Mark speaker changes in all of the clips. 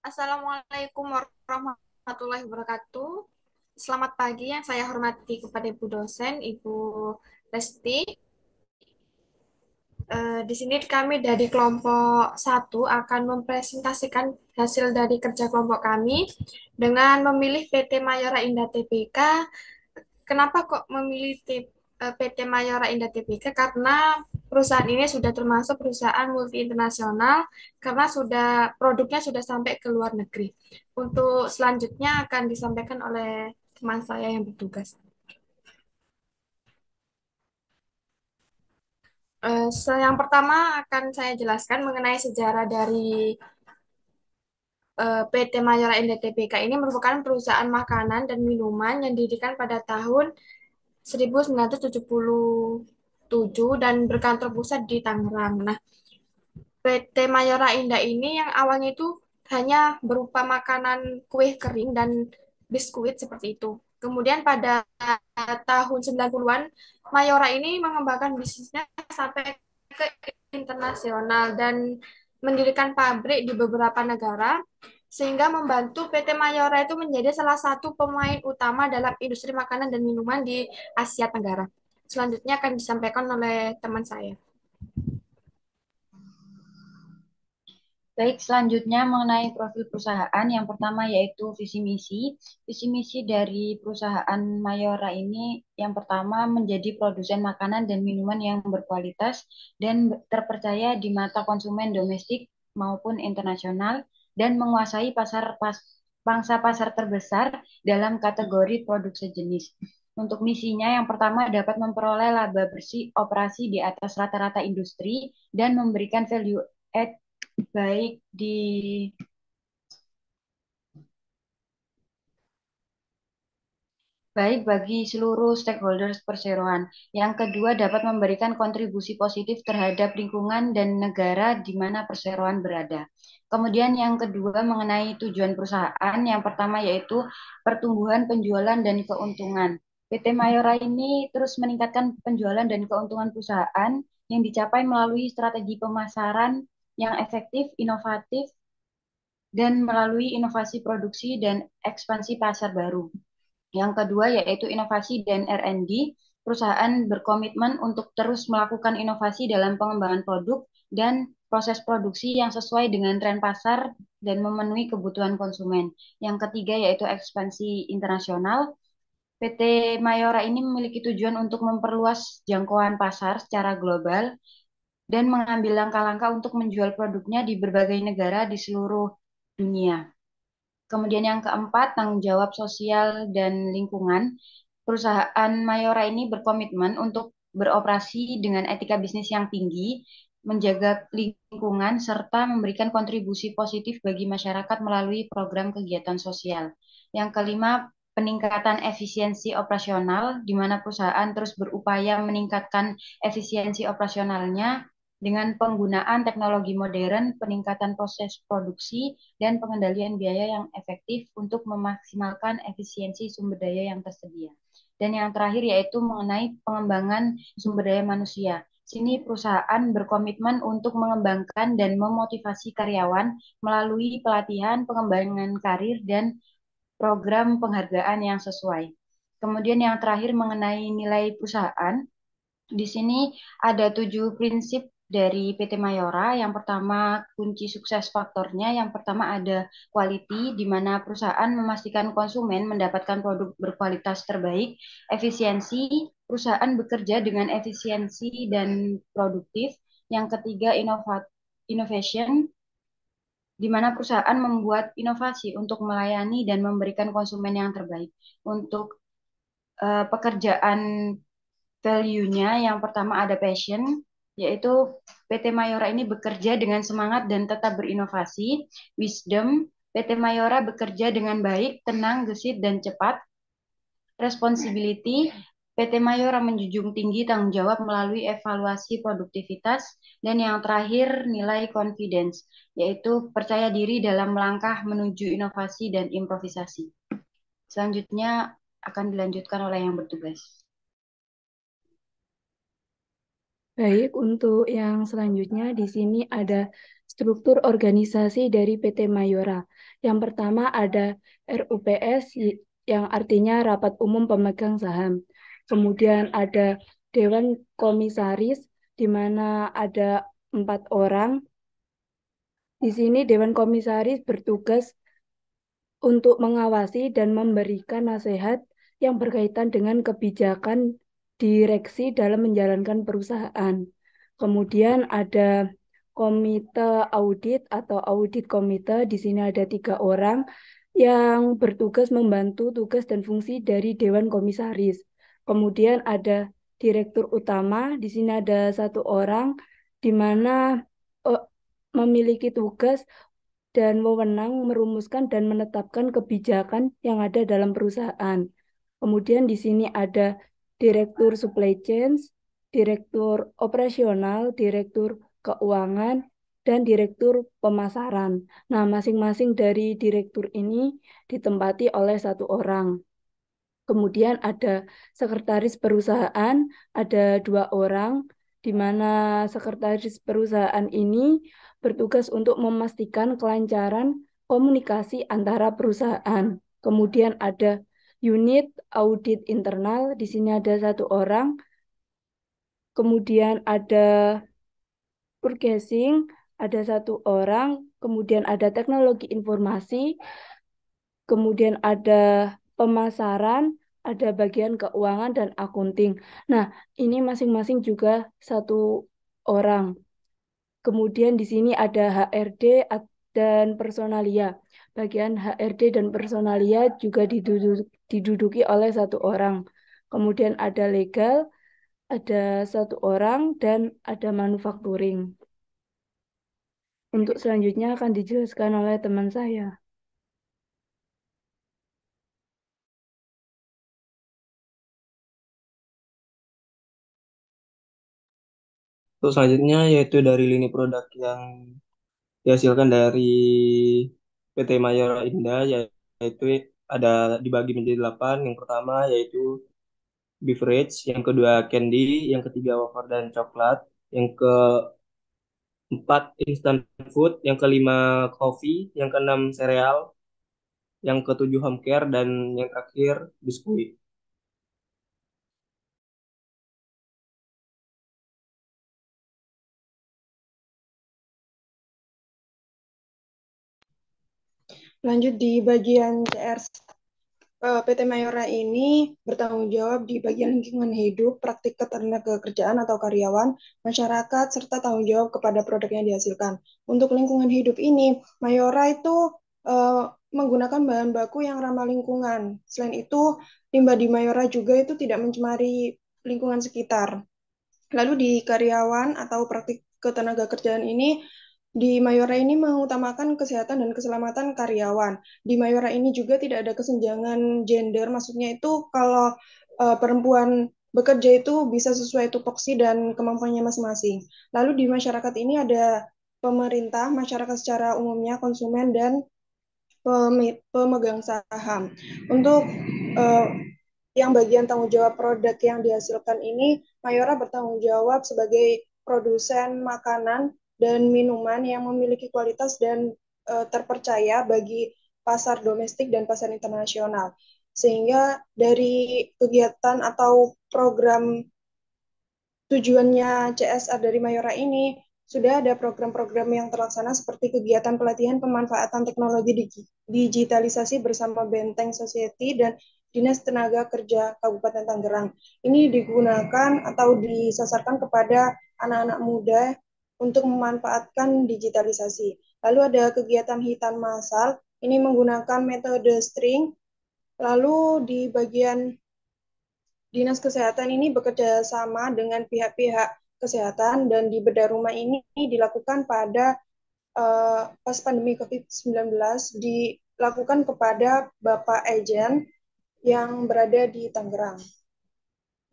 Speaker 1: Assalamualaikum warahmatullahi wabarakatuh. Selamat pagi yang saya hormati kepada Ibu dosen, Ibu Resti. Di sini kami dari kelompok satu akan mempresentasikan hasil dari kerja kelompok kami dengan memilih PT Mayora Indah Tbk. Kenapa kok memilih PT Mayora Indah Tbk? Karena perusahaan ini sudah termasuk perusahaan multi internasional karena produknya sudah sampai ke luar negeri. Untuk selanjutnya akan disampaikan oleh teman saya yang bertugas. Yang pertama akan saya jelaskan mengenai sejarah dari PT Mayora NDTBK ini merupakan perusahaan makanan dan minuman yang didirikan pada tahun 1977 dan berkantor pusat di Tangerang. Nah, PT Mayora Indah ini yang awalnya itu hanya berupa makanan kue kering dan biskuit seperti itu. Kemudian pada tahun 90-an, Mayora ini mengembangkan bisnisnya sampai ke internasional dan mendirikan pabrik di beberapa negara sehingga membantu PT Mayora itu menjadi salah satu pemain utama dalam industri makanan dan minuman di Asia Tenggara. Selanjutnya akan disampaikan oleh teman saya.
Speaker 2: Baik, selanjutnya mengenai profil perusahaan. Yang pertama yaitu visi misi. Visi misi dari perusahaan Mayora ini yang pertama menjadi produsen makanan dan minuman yang berkualitas dan terpercaya di mata konsumen domestik maupun internasional dan menguasai pangsa pasar terbesar dalam kategori produk sejenis. Untuk misinya yang pertama dapat memperoleh laba bersih operasi di atas rata-rata industri dan memberikan value add baik di baik bagi seluruh stakeholders perseroan. Yang kedua, dapat memberikan kontribusi positif terhadap lingkungan dan negara di mana perseroan berada. Kemudian yang kedua mengenai tujuan perusahaan, yang pertama yaitu pertumbuhan penjualan dan keuntungan. PT Mayora ini terus meningkatkan penjualan dan keuntungan perusahaan yang dicapai melalui strategi pemasaran yang efektif, inovatif, dan melalui inovasi produksi dan ekspansi pasar baru. Yang kedua yaitu inovasi dan R&D. Perusahaan berkomitmen untuk terus melakukan inovasi dalam pengembangan produk dan proses produksi yang sesuai dengan tren pasar dan memenuhi kebutuhan konsumen. Yang ketiga yaitu ekspansi internasional. PT Mayora ini memiliki tujuan untuk memperluas jangkauan pasar secara global dan mengambil langkah-langkah untuk menjual produknya di berbagai negara di seluruh dunia. Kemudian yang keempat, tanggung jawab sosial dan lingkungan. Perusahaan Mayora ini berkomitmen untuk beroperasi dengan etika bisnis yang tinggi, menjaga lingkungan, serta memberikan kontribusi positif bagi masyarakat melalui program kegiatan sosial. Yang kelima, peningkatan efisiensi operasional, di mana perusahaan terus berupaya meningkatkan efisiensi operasionalnya dengan penggunaan teknologi modern, peningkatan proses produksi, dan pengendalian biaya yang efektif untuk memaksimalkan efisiensi sumber daya yang tersedia. Dan yang terakhir yaitu mengenai pengembangan sumber daya manusia. Sini perusahaan berkomitmen untuk mengembangkan dan memotivasi karyawan melalui pelatihan, pengembangan karir, dan program penghargaan yang sesuai. Kemudian yang terakhir mengenai nilai perusahaan, di sini ada 7 prinsip dari PT Mayora. Yang pertama, kunci sukses faktornya. Yang pertama ada quality, di mana perusahaan memastikan konsumen mendapatkan produk berkualitas terbaik. Efisiensi, perusahaan bekerja dengan efisiensi dan produktif. Yang ketiga, innovation, di mana perusahaan membuat inovasi untuk melayani dan memberikan konsumen yang terbaik. Untuk pekerjaan value-nya yang pertama ada passion, yaitu PT Mayora ini bekerja dengan semangat dan tetap berinovasi. Wisdom, PT Mayora bekerja dengan baik, tenang, gesit, dan cepat. Responsibility, PT Mayora menjunjung tinggi tanggung jawab melalui evaluasi produktivitas. Dan yang terakhir, nilai confidence, yaitu percaya diri dalam melangkah menuju inovasi dan improvisasi. Selanjutnya akan dilanjutkan oleh yang bertugas.
Speaker 3: Baik, untuk yang selanjutnya di sini ada struktur organisasi dari PT Mayora. Yang pertama ada RUPS yang artinya Rapat Umum Pemegang Saham. Kemudian ada Dewan Komisaris di mana ada 4 orang. Di sini Dewan Komisaris bertugas untuk mengawasi dan memberikan nasihat yang berkaitan dengan kebijakan direksi dalam menjalankan perusahaan. Kemudian ada komite audit atau audit komite. Di sini ada 3 orang yang bertugas membantu tugas dan fungsi dari Dewan Komisaris. Kemudian ada direktur utama. Di sini ada 1 orang di mana eh, memiliki tugas dan wewenang merumuskan dan menetapkan kebijakan yang ada dalam perusahaan. Kemudian di sini ada direktur supply chain, direktur operasional, direktur keuangan, dan direktur pemasaran. Nah, masing-masing dari direktur ini ditempati oleh 1 orang. Kemudian ada sekretaris perusahaan, ada 2 orang, di mana sekretaris perusahaan ini bertugas untuk memastikan kelancaran komunikasi antara perusahaan. Kemudian ada unit audit internal, di sini ada 1 orang. Kemudian ada purchasing, ada 1 orang. Kemudian ada teknologi informasi, kemudian ada pemasaran, ada bagian keuangan dan akunting. Nah, ini masing-masing juga 1 orang. Kemudian di sini ada HRD dan personalia. Bagian HRD dan personalia juga diduduki oleh 1 orang. Kemudian ada legal, ada 1 orang, dan ada manufacturing. Untuk selanjutnya akan dijelaskan oleh teman saya.
Speaker 4: Terus selanjutnya yaitu dari lini produk yang dihasilkan dari PT Mayora Indah, yaitu ada dibagi menjadi 8. Yang pertama yaitu beverage, yang kedua candy, yang ketiga wafer dan coklat, yang keempat instant food, yang kelima coffee, yang keenam sereal, yang ketujuh home care, dan yang terakhir biskuit.
Speaker 5: Lanjut di bagian CR, PT Mayora ini bertanggung jawab di bagian lingkungan hidup, praktik ketenagakerjaan atau karyawan, masyarakat, serta tanggung jawab kepada produk yang dihasilkan. Untuk lingkungan hidup ini, Mayora itu menggunakan bahan baku yang ramah lingkungan. Selain itu, limbah di Mayora juga itu tidak mencemari lingkungan sekitar. Lalu di karyawan atau praktik ketenagakerjaan ini, di Mayora ini mengutamakan kesehatan dan keselamatan karyawan. Di Mayora ini juga tidak ada kesenjangan gender, maksudnya itu kalau perempuan bekerja itu bisa sesuai tupoksi dan kemampuannya masing-masing. Lalu di masyarakat ini ada pemerintah, masyarakat secara umumnya, konsumen, dan pemegang saham. Untuk uh, yang bagian tanggung jawab produk yang dihasilkan ini, Mayora bertanggung jawab sebagai produsen makanan dan minuman yang memiliki kualitas dan terpercaya bagi pasar domestik dan pasar internasional. Sehingga dari kegiatan atau program tujuannya CSR dari Mayora ini, sudah ada program-program yang terlaksana seperti kegiatan pelatihan pemanfaatan teknologi digitalisasi bersama Benteng Society dan Dinas Tenaga Kerja Kabupaten Tangerang. Ini digunakan atau disasarkan kepada anak-anak muda untuk memanfaatkan digitalisasi. Lalu ada kegiatan hitan massal, ini menggunakan metode string. Lalu di bagian Dinas Kesehatan ini bekerja sama dengan pihak-pihak kesehatan dan di bedah rumah ini dilakukan pada pas pandemi COVID-19 dilakukan kepada Bapak Ejen yang berada di Tangerang.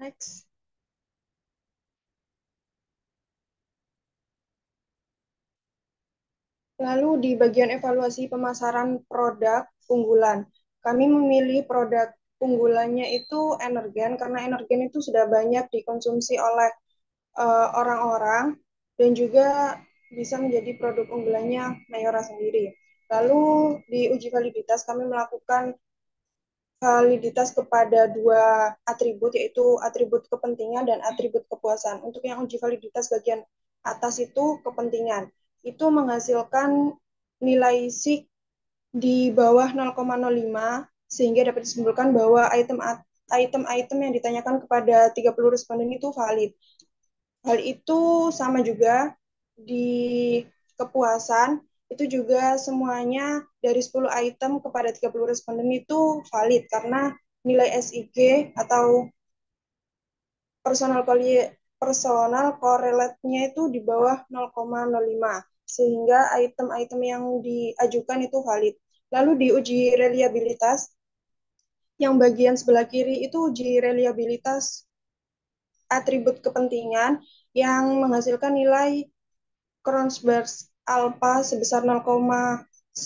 Speaker 5: Next. Lalu di bagian evaluasi pemasaran produk unggulan, kami memilih produk unggulannya itu energen karena energen itu sudah banyak dikonsumsi oleh orang-orang dan juga bisa menjadi produk unggulannya Mayora sendiri. Lalu di uji validitas kami melakukan validitas kepada dua atribut, yaitu atribut kepentingan dan atribut kepuasan. Untuk yang uji validitas bagian atas itu kepentingan. Itu menghasilkan nilai SIK di bawah 0,05 sehingga dapat disimpulkan bahwa item-item yang ditanyakan kepada 30 responden itu valid. Hal itu sama juga di kepuasan, itu juga semuanya dari 10 item kepada 30 responden itu valid karena nilai SIG atau personal personal correlate-nya itu di bawah 0,05 sehingga item-item yang diajukan itu valid. Lalu di uji reliabilitas yang bagian sebelah kiri itu uji reliabilitas atribut kepentingan yang menghasilkan nilai Kronsberg alpha sebesar 0,918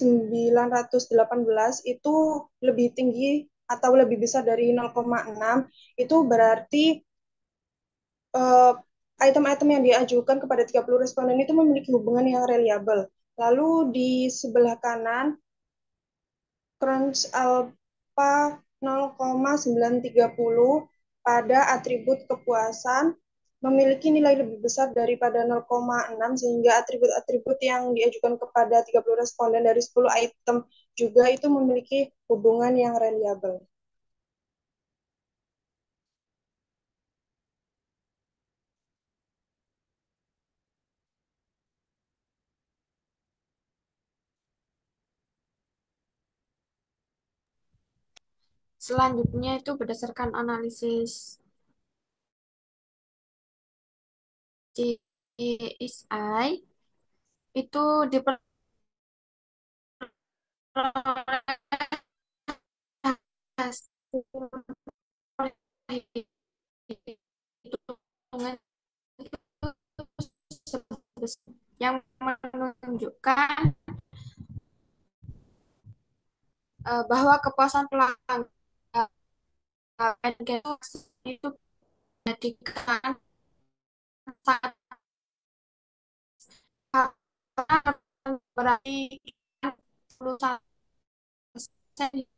Speaker 5: itu lebih tinggi atau lebih besar dari 0,6, itu berarti uh, item-item yang diajukan kepada 30 responden itu memiliki hubungan yang reliabel. Lalu di sebelah kanan, Crunch alpha 0,930 pada atribut kepuasan memiliki nilai lebih besar daripada 0,6 sehingga atribut-atribut yang diajukan kepada 30 responden dari 10 item juga itu memiliki hubungan yang reliabel.
Speaker 1: Selanjutnya itu berdasarkan analisis CSI itu diperoleh hasil hitungan yang menunjukkan bahwa kepuasan pelanggan itu dijadikan berarti 41%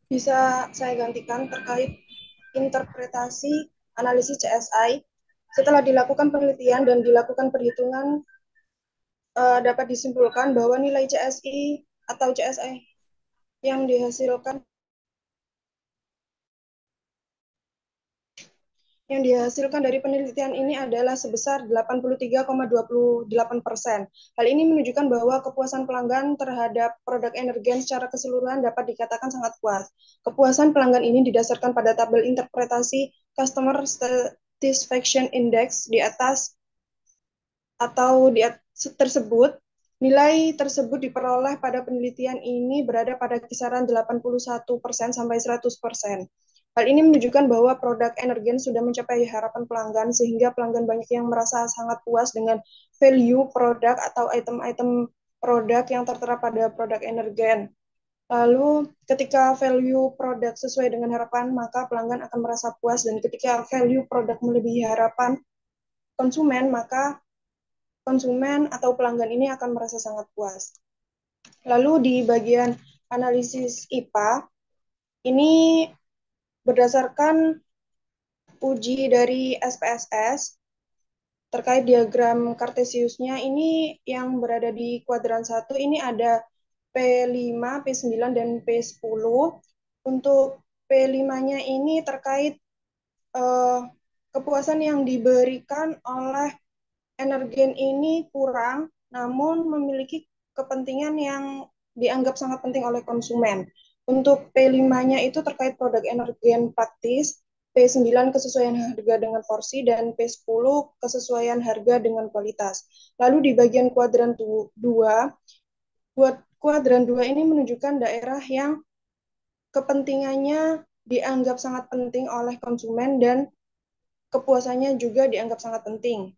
Speaker 5: Bisa saya gantikan terkait interpretasi analisis CSI. Setelah dilakukan penelitian dan dilakukan perhitungan, dapat disimpulkan bahwa nilai CSI atau CSI yang dihasilkan dari penelitian ini adalah sebesar 83,28%. Hal ini menunjukkan bahwa kepuasan pelanggan terhadap produk energen secara keseluruhan dapat dikatakan sangat puas. Kepuasan pelanggan ini didasarkan pada tabel interpretasi Customer Satisfaction Index di atas atau di tersebut. Nilai tersebut diperoleh pada penelitian ini berada pada kisaran 81% sampai 100%. Hal ini menunjukkan bahwa produk energen sudah mencapai harapan pelanggan sehingga pelanggan banyak yang merasa sangat puas dengan value produk atau item-item produk yang tertera pada produk energen. Lalu ketika value produk sesuai dengan harapan, maka pelanggan akan merasa puas, dan ketika value produk melebihi harapan konsumen, maka konsumen atau pelanggan ini akan merasa sangat puas. Lalu di bagian analisis IPA, ini berdasarkan uji dari SPSS, terkait diagram Kartesiusnya ini yang berada di kuadran 1, ini ada P5, P9, dan P10. Untuk P5-nya ini terkait kepuasan yang diberikan oleh energen ini kurang, namun memiliki kepentingan yang dianggap sangat penting oleh konsumen. Untuk P5-nya itu terkait produk energen praktis, P9 kesesuaian harga dengan porsi, dan P10 kesesuaian harga dengan kualitas. Lalu di bagian kuadran 2, kuadran 2 ini menunjukkan daerah yang kepentingannya dianggap sangat penting oleh konsumen dan kepuasannya juga dianggap sangat penting.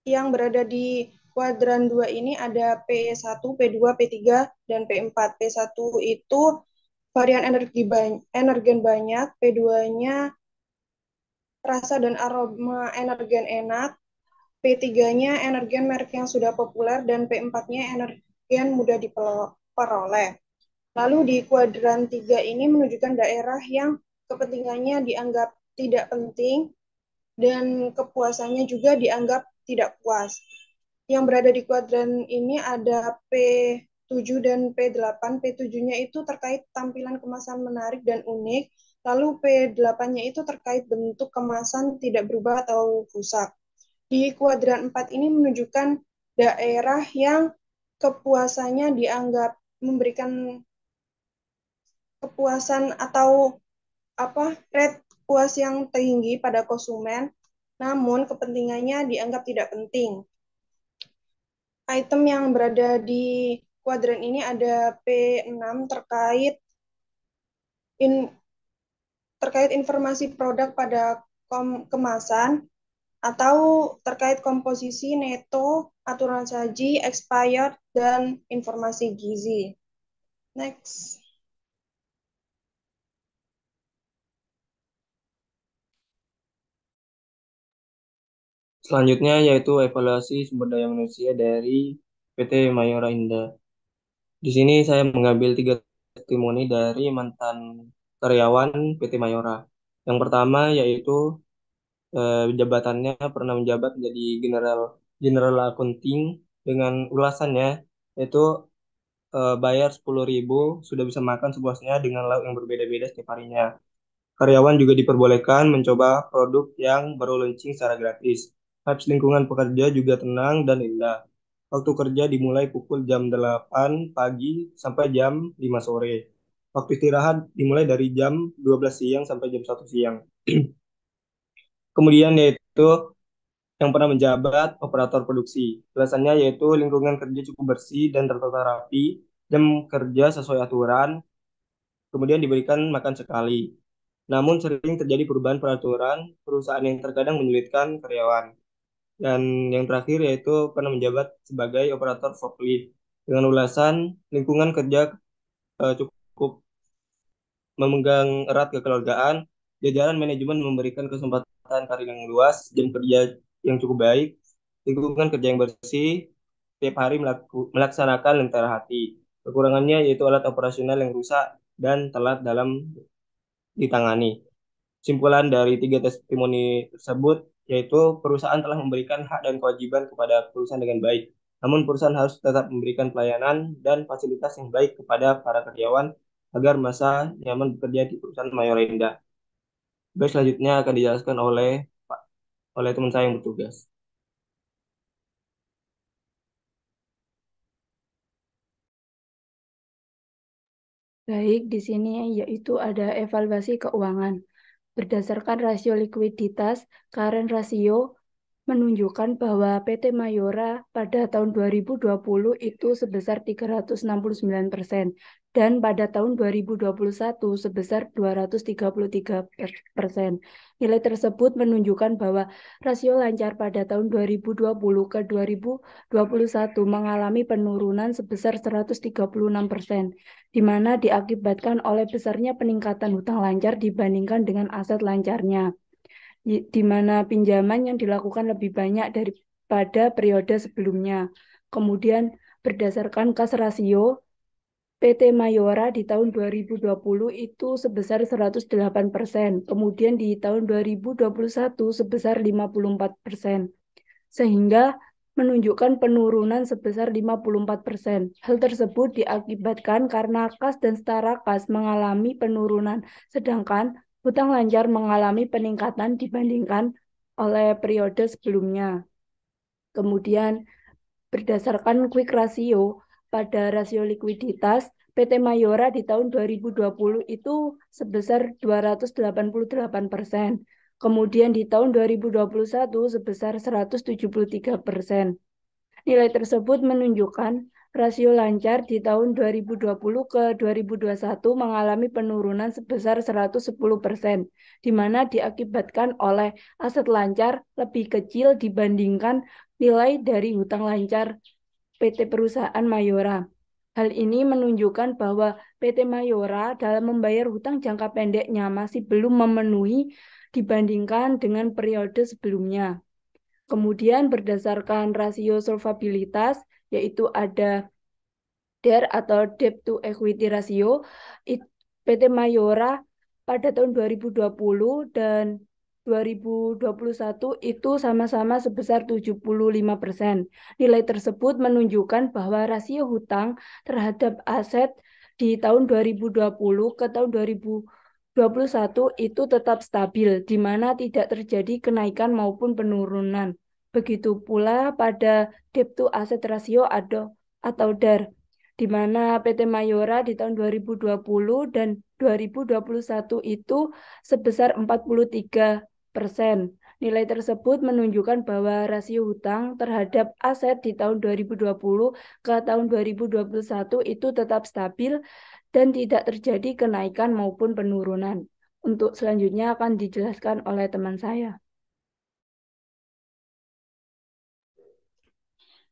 Speaker 5: Yang berada di kuadran 2 ini ada P1, P2, P3, dan P4. P1 itu varian energen banyak, P2-nya rasa dan aroma energen enak, P3-nya energen merek yang sudah populer, dan P4-nya energen mudah diperoleh. Lalu di kuadran 3 ini menunjukkan daerah yang kepentingannya dianggap tidak penting dan kepuasannya juga dianggap tidak puas. Yang berada di kuadran ini ada P7 dan P8. P7-nya itu terkait tampilan kemasan menarik dan unik, lalu P8-nya itu terkait bentuk kemasan tidak berubah atau rusak. Di kuadran 4 ini menunjukkan daerah yang kepuasannya dianggap memberikan kepuasan atau rate puas yang tinggi pada konsumen, namun kepentingannya dianggap tidak penting. Item yang berada di kuadran ini ada P6 terkait informasi produk pada kemasan atau terkait komposisi neto, aturan saji, expired, dan informasi gizi. Next.
Speaker 4: Selanjutnya yaitu evaluasi sumber daya manusia dari PT Mayora Indah. Di sini saya mengambil 3 testimoni dari mantan karyawan PT Mayora. Yang pertama yaitu jabatannya pernah menjabat menjadi General Accounting dengan ulasannya yaitu bayar 10.000 sudah bisa makan sepuasnya dengan lauk yang berbeda-beda setiap harinya. Karyawan juga diperbolehkan mencoba produk yang baru launching secara gratis. Vibes lingkungan pekerja juga tenang dan indah. Waktu kerja dimulai pukul jam 8 pagi sampai jam 5 sore. Waktu istirahat dimulai dari jam 12 siang sampai jam 1 siang. Kemudian yaitu yang pernah menjabat operator produksi. Alasannya yaitu lingkungan kerja cukup bersih dan tertata rapi, jam kerja sesuai aturan, kemudian diberikan makan sekali. Namun sering terjadi perubahan peraturan perusahaan yang terkadang menyulitkan karyawan. Dan yang terakhir yaitu pernah menjabat sebagai operator forklift. Dengan ulasan lingkungan kerja cukup memegang erat kekeluargaan, jajaran manajemen memberikan kesempatan karir yang luas, jam kerja yang cukup baik, lingkungan kerja yang bersih, tiap hari melaksanakan lentera hati. Kekurangannya yaitu alat operasional yang rusak dan telat dalam ditangani. Simpulan dari 3 testimoni tersebut yaitu perusahaan telah memberikan hak dan kewajiban kepada perusahaan dengan baik. Namun perusahaan harus tetap memberikan pelayanan dan fasilitas yang baik kepada para karyawan agar masa nyaman bekerja di perusahaan Mayora Indah. Baik, selanjutnya akan dijelaskan oleh teman saya yang bertugas.
Speaker 3: Baik, di sini yaitu ada evaluasi keuangan. Berdasarkan rasio likuiditas, current ratio menunjukkan bahwa PT Mayora pada tahun 2020 itu sebesar 369% dan pada tahun 2021 sebesar 233%. Nilai tersebut menunjukkan bahwa rasio lancar pada tahun 2020 ke 2021 mengalami penurunan sebesar 136%, di mana diakibatkan oleh besarnya peningkatan hutang lancar dibandingkan dengan aset lancarnya, di mana pinjaman yang dilakukan lebih banyak daripada periode sebelumnya. Kemudian berdasarkan kas rasio, PT Mayora di tahun 2020 itu sebesar 108%, kemudian di tahun 2021 sebesar 54%, sehingga menunjukkan penurunan sebesar 54%. Hal tersebut diakibatkan karena kas dan setara kas mengalami penurunan, sedangkan hutang lancar mengalami peningkatan dibandingkan oleh periode sebelumnya. Kemudian berdasarkan quick ratio, pada rasio likuiditas PT Mayora di tahun 2020 itu sebesar 288%. Kemudian di tahun 2021 sebesar 173%. Nilai tersebut menunjukkan rasio lancar di tahun 2020 ke 2021 mengalami penurunan sebesar 110%, di mana diakibatkan oleh aset lancar lebih kecil dibandingkan nilai dari hutang lancar PT Perusahaan Mayora. Hal ini menunjukkan bahwa PT Mayora dalam membayar hutang jangka pendeknya masih belum memenuhi dibandingkan dengan periode sebelumnya. Kemudian berdasarkan rasio solvabilitas, yaitu ada DER atau Debt to Equity Ratio, PT Mayora pada tahun 2020 dan 2021 itu sama-sama sebesar 75%. Nilai tersebut menunjukkan bahwa rasio hutang terhadap aset di tahun 2020 ke tahun 2021 itu tetap stabil, di mana tidak terjadi kenaikan maupun penurunan. Begitu pula pada debt to asset ratio atau DER, di mana PT Mayora di tahun 2020 dan 2021 itu sebesar 43%. Nilai tersebut menunjukkan bahwa rasio hutang terhadap aset di tahun 2020 ke tahun 2021 itu tetap stabil dan tidak terjadi kenaikan maupun penurunan. Untuk selanjutnya akan dijelaskan oleh teman saya.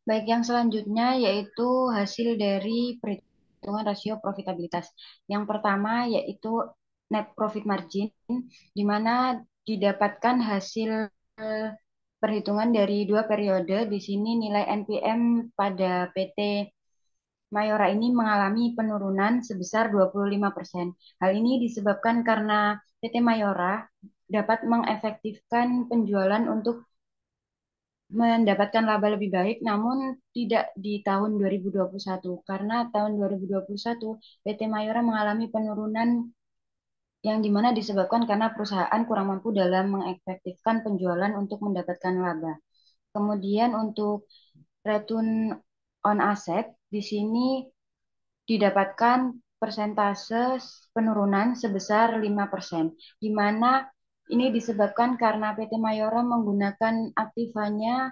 Speaker 2: Baik, yang selanjutnya yaitu hasil dari perhitungan rasio profitabilitas. Yang pertama yaitu net profit margin, di mana didapatkan hasil perhitungan dari dua periode. Di sini nilai NPM pada PT Mayora ini mengalami penurunan sebesar 25%. Hal ini disebabkan karena PT Mayora dapat mengefektifkan penjualan untuk mendapatkan laba lebih baik, namun tidak di tahun 2021. Karena tahun 2021, PT Mayora mengalami penurunan yang dimana disebabkan karena perusahaan kurang mampu dalam mengefektifkan penjualan untuk mendapatkan laba. Kemudian untuk return on asset, di sini didapatkan persentase penurunan sebesar 5%, di mana ini disebabkan karena PT Mayora menggunakan aktivanya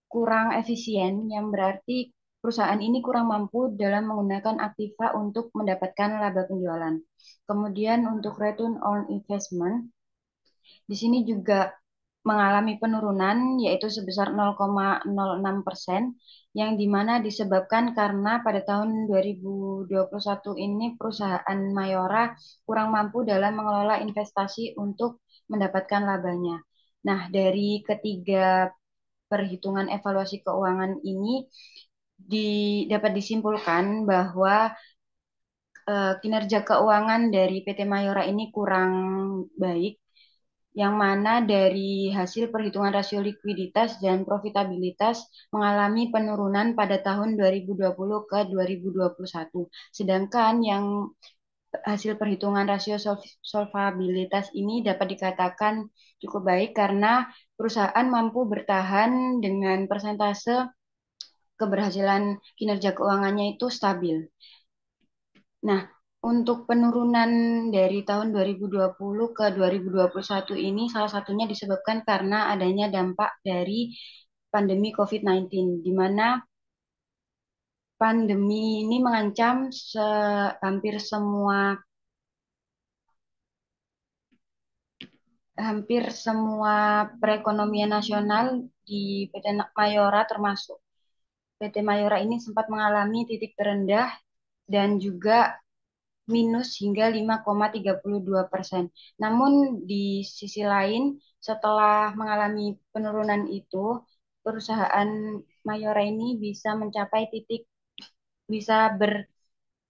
Speaker 2: kurang efisien, yang berarti perusahaan ini kurang mampu dalam menggunakan aktiva untuk mendapatkan laba penjualan. Kemudian untuk return on investment, di sini juga mengalami penurunan yaitu sebesar 0,06%, yang dimana disebabkan karena pada tahun 2021 ini perusahaan Mayora kurang mampu dalam mengelola investasi untuk mendapatkan labanya. Nah, dari ketiga perhitungan evaluasi keuangan ini dapat disimpulkan bahwa kinerja keuangan dari PT Mayora ini kurang baik, yang mana dari hasil perhitungan rasio likuiditas dan profitabilitas mengalami penurunan pada tahun 2020 ke 2021. Sedangkan yang hasil perhitungan rasio solvabilitas ini dapat dikatakan cukup baik karena perusahaan mampu bertahan dengan persentase keberhasilan kinerja keuangannya itu stabil. Nah, untuk penurunan dari tahun 2020 ke 2021 ini salah satunya disebabkan karena adanya dampak dari pandemi COVID-19, di mana pandemi ini mengancam hampir semua perekonomian nasional di PT Mayora, termasuk PT Mayora ini sempat mengalami titik terendah dan juga minus hingga 5,32%. Namun di sisi lain, setelah mengalami penurunan itu, perusahaan Mayora ini bisa mencapai titik, bisa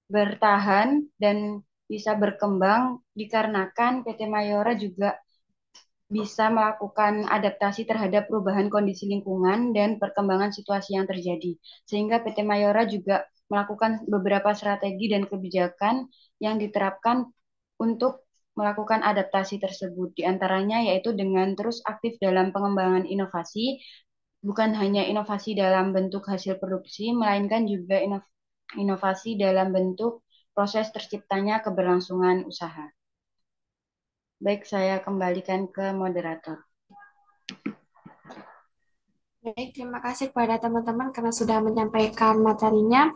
Speaker 2: bertahan dan bisa berkembang dikarenakan PT Mayora juga bisa melakukan adaptasi terhadap perubahan kondisi lingkungan dan perkembangan situasi yang terjadi. Sehingga PT Mayora juga melakukan beberapa strategi dan kebijakan yang diterapkan untuk melakukan adaptasi tersebut. Di antaranya yaitu dengan terus aktif dalam pengembangan inovasi, bukan hanya inovasi dalam bentuk hasil produksi, melainkan juga inovasi dalam bentuk proses terciptanya keberlangsungan usaha. Baik, saya kembalikan ke moderator.
Speaker 1: Baik, terima kasih kepada teman-teman karena sudah menyampaikan materinya.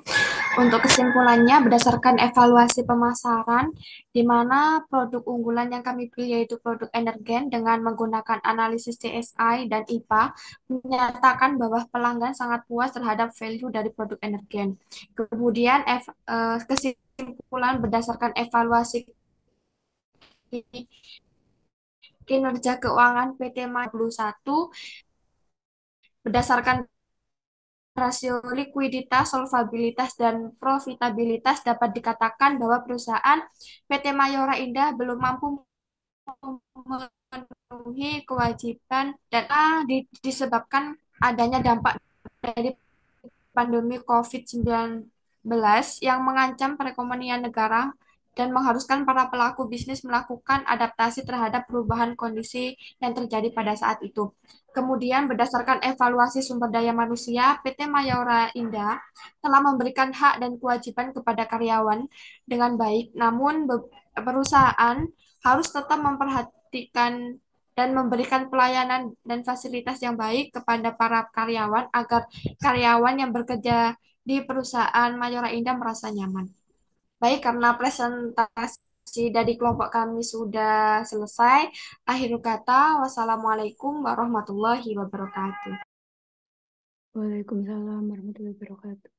Speaker 1: Untuk kesimpulannya, berdasarkan evaluasi pemasaran, di mana produk unggulan yang kami pilih yaitu produk energen dengan menggunakan analisis CSI dan IPA, menyatakan bahwa pelanggan sangat puas terhadap value dari produk energen. Kemudian, kesimpulan berdasarkan evaluasi kinerja keuangan PT Ma 21 berdasarkan rasio likuiditas, solvabilitas, dan profitabilitas dapat dikatakan bahwa perusahaan PT Mayora Indah belum mampu memenuhi kewajiban dan disebabkan adanya dampak dari pandemi COVID-19 yang mengancam perekonomian negara dan mengharuskan para pelaku bisnis melakukan adaptasi terhadap perubahan kondisi yang terjadi pada saat itu. Kemudian, berdasarkan evaluasi sumber daya manusia, PT Mayora Indah telah memberikan hak dan kewajiban kepada karyawan dengan baik, namun perusahaan harus tetap memperhatikan dan memberikan pelayanan dan fasilitas yang baik kepada para karyawan agar karyawan yang bekerja di perusahaan Mayora Indah merasa nyaman. Baik, karena presentasi dari kelompok kami sudah selesai, akhir kata, wassalamualaikum warahmatullahi wabarakatuh.
Speaker 3: Waalaikumsalam warahmatullahi wabarakatuh.